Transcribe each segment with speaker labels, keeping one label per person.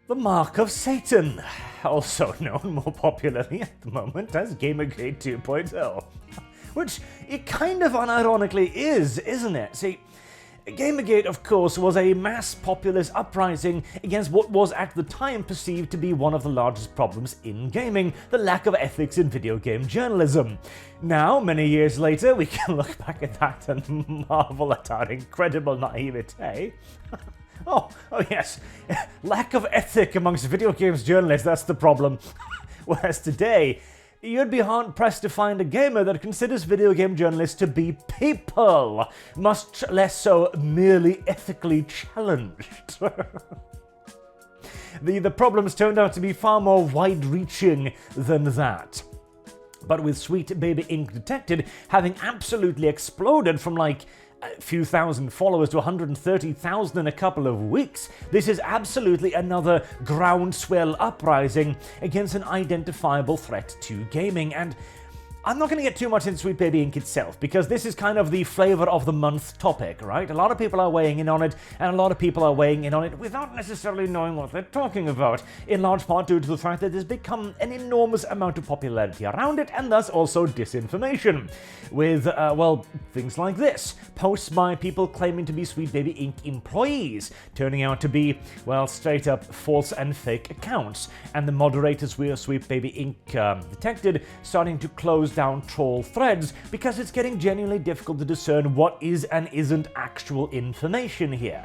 Speaker 1: the Mark of Satan, also known more popularly at the moment as Gamergate 2.0. Which it kind of unironically is, isn't it? See, Gamergate, of course, was a mass populace uprising against what was at the time perceived to be one of the largest problems in gaming, the lack of ethics in video game journalism. Now, many years later, we can look back at that and marvel at our incredible naivete. Oh yes, lack of ethic amongst video games journalists, that's the problem. Whereas today, you'd be hard-pressed to find a gamer that considers video game journalists to be people, much less so merely ethically challenged. The problems turned out to be far more wide-reaching than that. But with Sweet Baby Inc. Detected having absolutely exploded from like a few thousand followers to 130,000 in a couple of weeks, this is absolutely another groundswell uprising against an identifiable threat to gaming. And I'm not going to get too much into Sweet Baby Inc. itself, because this is kind of the flavor of the month topic, right? A lot of people are weighing in on it, and a lot of people are weighing in on it without necessarily knowing what they're talking about, in large part due to the fact that there's become an enormous amount of popularity around it, and thus also disinformation. With, well, things like this. Posts by people claiming to be Sweet Baby Inc. employees, turning out to be, well, straight up false and fake accounts, and the moderators we are Sweet Baby Inc. Detected starting to close down troll threads because it's getting genuinely difficult to discern what is and isn't actual information here.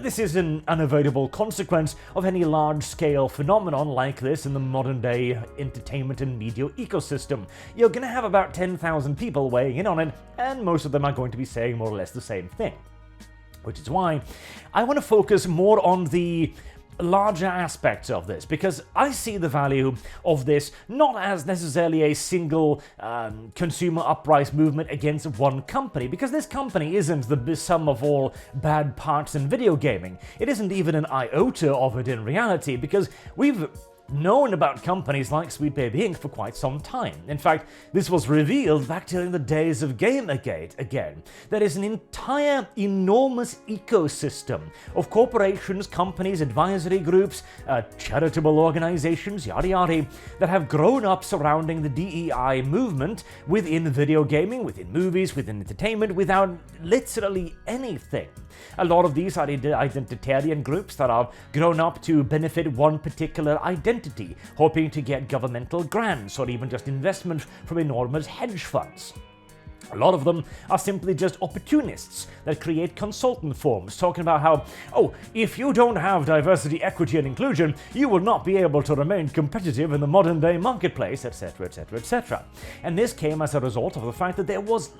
Speaker 1: This is an unavoidable consequence of any large-scale phenomenon like this in the modern-day entertainment and media ecosystem. You're going to have about 10,000 people weighing in on it, and most of them are going to be saying more or less the same thing. Which is why I want to focus more on the larger aspects of this, because I see the value of this not as necessarily a single consumer uprising movement against one company, because this company isn't the sum of all bad parts in video gaming. It isn't even an iota of it in reality, because we've known about companies like Sweet Baby Inc. for quite some time. In fact, this was revealed back during the days of Gamergate again. There is an entire enormous ecosystem of corporations, companies, advisory groups, charitable organizations, yada yada, that have grown up surrounding the DEI movement within video gaming, within movies, within entertainment, without literally anything. A lot of these are identitarian groups that have grown up to benefit one particular identity, hoping to get governmental grants or even just investment from enormous hedge funds. A lot of them are simply just opportunists that create consultant firms talking about how, oh, if you don't have diversity, equity, and inclusion, you will not be able to remain competitive in the modern day marketplace, etc., etc., etc. And this came as a result of the fact that there was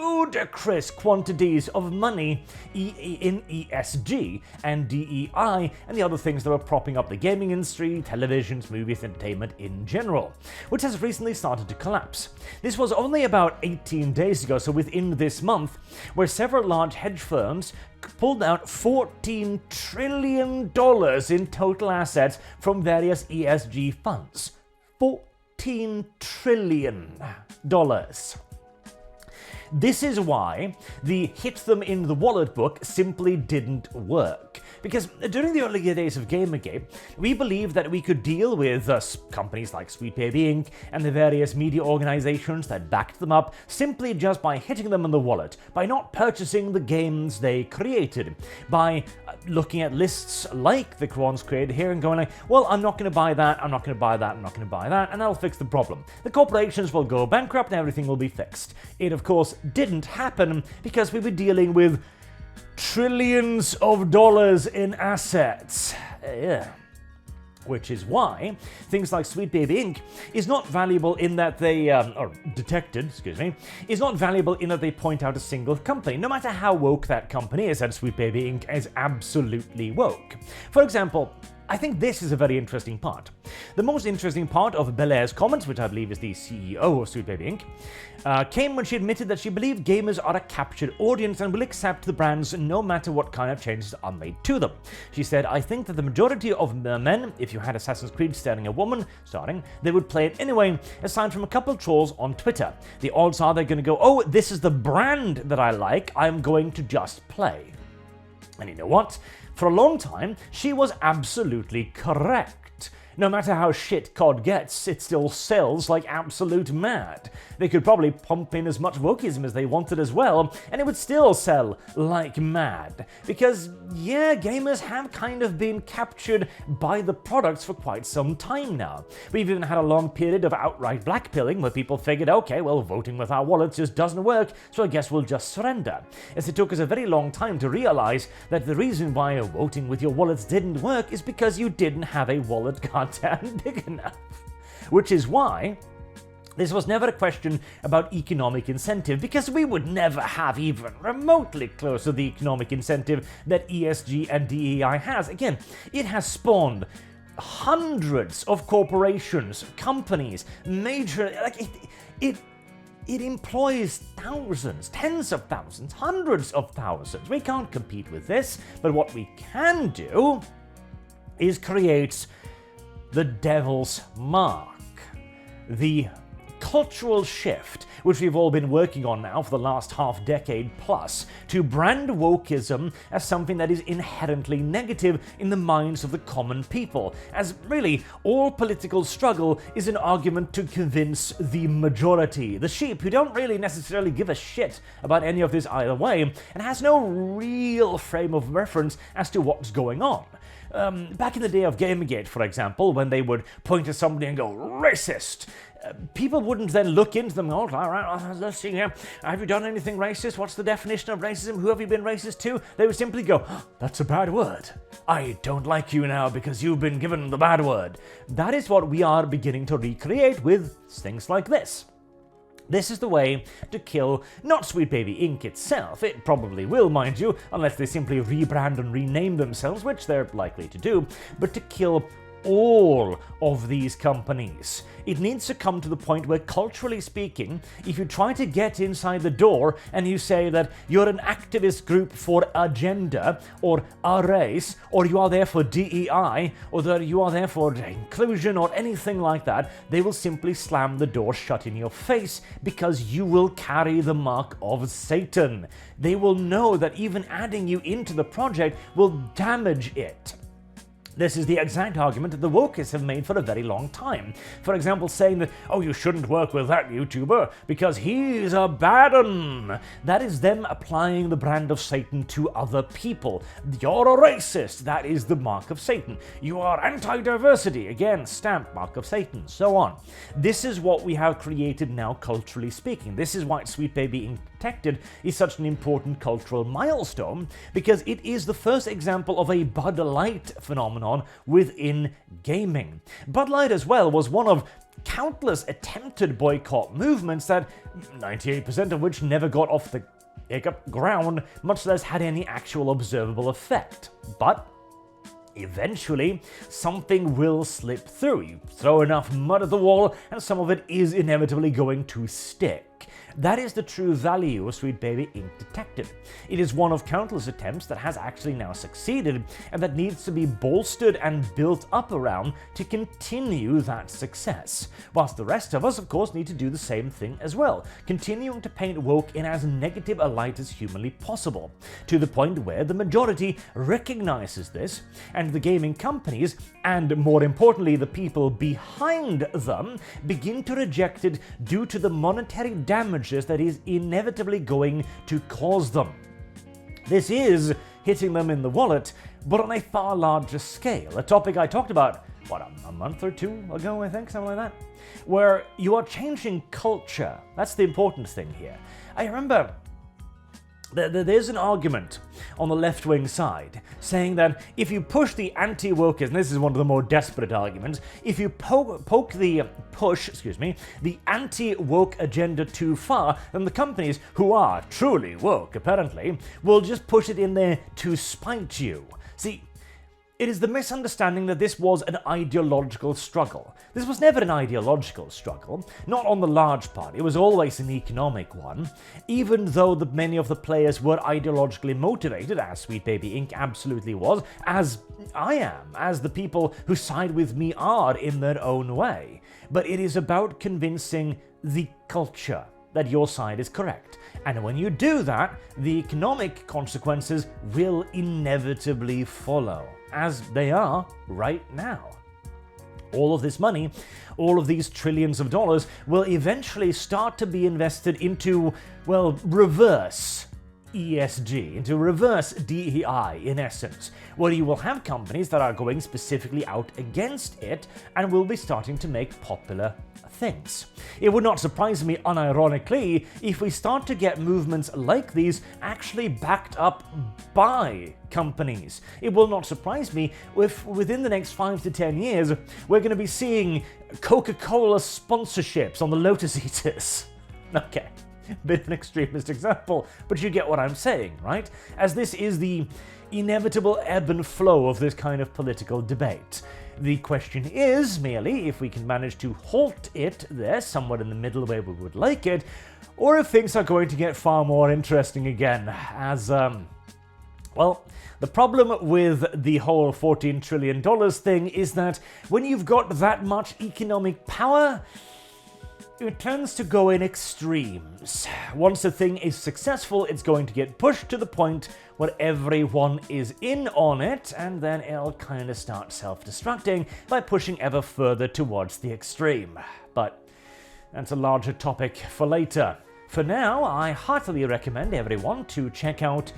Speaker 1: ludicrous quantities of money in ESG and DEI and the other things that were propping up the gaming industry, televisions, movies, entertainment in general, which has recently started to collapse. This was only about 18 days ago, so within this month, where several large hedge firms pulled out $14 trillion in total assets from various ESG funds. $14 trillion. This is why the hit them in the wallet book simply didn't work. Because during the early days of Gamergate, we believed that we could deal with companies like Sweet Baby Inc. and the various media organizations that backed them up simply just by hitting them in the wallet, by not purchasing the games they created, by looking at lists like the ones created here and going like, well, I'm not going to buy that, I'm not going to buy that, I'm not going to buy that, and that'll fix the problem. The corporations will go bankrupt and everything will be fixed. It, of course, didn't happen because we were dealing with trillions of dollars in assets. Which is why things like Sweet Baby Inc. is not valuable in that they, or Detected, excuse me, is not valuable in that they point out a single company, no matter how woke that company is, and Sweet Baby Inc. is absolutely woke. For example, I think this is a very interesting part. The most interesting part of Belair's comments, which I believe is the CEO of Sweet Baby Inc., came when she admitted that she believed gamers are a captured audience and will accept the brands no matter what kind of changes are made to them. She said, I think that the majority of men, if you had Assassin's Creed starring a woman, they would play it anyway, aside from a couple of trolls on Twitter. The odds are they're going to go, oh, this is the brand that I like, I'm going to just play. And you know what? For a long time, she was absolutely correct. No matter how shit COD gets, it still sells like absolute mad. They could probably pump in as much wokeism as they wanted as well, and it would still sell like mad. Because, yeah, gamers have kind of been captured by the products for quite some time now. We've even had a long period of outright blackpilling where people figured, okay, well, voting with our wallets just doesn't work, so I guess we'll just surrender. As it took us a very long time to realize that the reason why voting with your wallets didn't work is because you didn't have a wallet goddamn big enough. Which is why this was never a question about economic incentive, because we would never have even remotely close to the economic incentive that ESG and DEI has. Again, it has spawned hundreds of corporations, companies, major, it employs thousands, tens of thousands, hundreds of thousands. We can't compete with this, but what we can do is create the devil's mark, the cultural shift, which we've all been working on now for the last half decade plus, to brand wokeism as something that is inherently negative in the minds of the common people, as really all political struggle is an argument to convince the majority, the sheep, who don't really necessarily give a shit about any of this either way, and has no real frame of reference as to what's going on. Back in the day of Gamergate, for example, when they would point to somebody and go, racist, people wouldn't then look into them and go, all right, let's see here, have you done anything racist? What's the definition of racism? Who have you been racist to? They would simply go, that's a bad word. I don't like you now because you've been given the bad word. That is what we are beginning to recreate with things like this. This is the way to kill not Sweet Baby Inc. itself. It probably will, mind you, unless they simply rebrand and rename themselves, which they're likely to do, but to kill all of these companies. It needs to come to the point where, culturally speaking, if you try to get inside the door and you say that you're an activist group for a gender, or a race, or you are there for DEI, or that you are there for inclusion, or anything like that, they will simply slam the door shut in your face because you will carry the mark of Satan. They will know that even adding you into the project will damage it. This is the exact argument that the wokeists have made for a very long time. For example, saying that, oh, you shouldn't work with that YouTuber because he's a bad un. That is them applying the brand of Satan to other people. You're a racist. That is the mark of Satan. You are anti-diversity. Again, stamp, mark of Satan, so on. This is what we have created now, culturally speaking. This is why Sweet Baby Protected is such an important cultural milestone, because it is the first example of a Bud Light phenomenon within gaming. Bud Light as well was one of countless attempted boycott movements that 98% of which never got off the ground, much less had any actual observable effect. But eventually, something will slip through. You throw enough mud at the wall, and some of it is inevitably going to stick. That is the true value of Sweet Baby Inc. Detected. It is one of countless attempts that has actually now succeeded, and that needs to be bolstered and built up around to continue that success. Whilst the rest of us, of course, need to do the same thing as well, continuing to paint woke in as negative a light as humanly possible, to the point where the majority recognizes this, and the gaming companies, and more importantly the people behind them, begin to reject it due to the monetary damages that is inevitably going to cause them. This is hitting them in the wallet, but on a far larger scale, a topic I talked about, a month or two ago, I think, something like that, where you are changing culture. That's the important thing here. I remember there's an argument on the left-wing side saying that if you push the anti-wokeism, and this is one of the more desperate arguments, if you push the anti-woke agenda too far, then the companies who are truly woke, apparently, will just push it in there to spite you. See, it is the misunderstanding that this was an ideological struggle. This was never an ideological struggle, not on the large part. It was always an economic one, even though many of the players were ideologically motivated, as Sweet Baby Inc. absolutely was, as I am, as the people who side with me are in their own way. But it is about convincing the culture that your side is correct. And when you do that, the economic consequences will inevitably follow, as they are right now. All of this money, all of these trillions of dollars will eventually start to be invested into, well, reverse ESG, into reverse DEI in essence, where you will have companies that are going specifically out against it and will be starting to make popular things. It would not surprise me, unironically, if we start to get movements like these actually backed up by companies. It will not surprise me if within the next 5 to 10 years we're going to be seeing Coca-Cola sponsorships on the Lotus Eaters. Okay. Bit of an extremist example, but you get what I'm saying, right? As this is the inevitable ebb and flow of this kind of political debate. The question is merely if we can manage to halt it there, somewhere in the middle where we would like it, or if things are going to get far more interesting again, as, well, the problem with the whole $14 trillion thing is that when you've got that much economic power, it tends to go in extremes. Once a thing is successful, it's going to get pushed to the point where everyone is in on it, and then it'll kind of start self-destructing by pushing ever further towards the extreme. But that's a larger topic for later. For now, I heartily recommend everyone to check out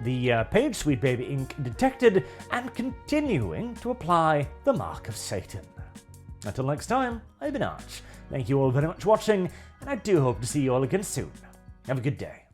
Speaker 1: the page Sweet Baby Ink detected and continuing to apply the mark of Satan. Until next time, I've been Arch. Thank you all very much for watching, and I do hope to see you all again soon. Have a good day.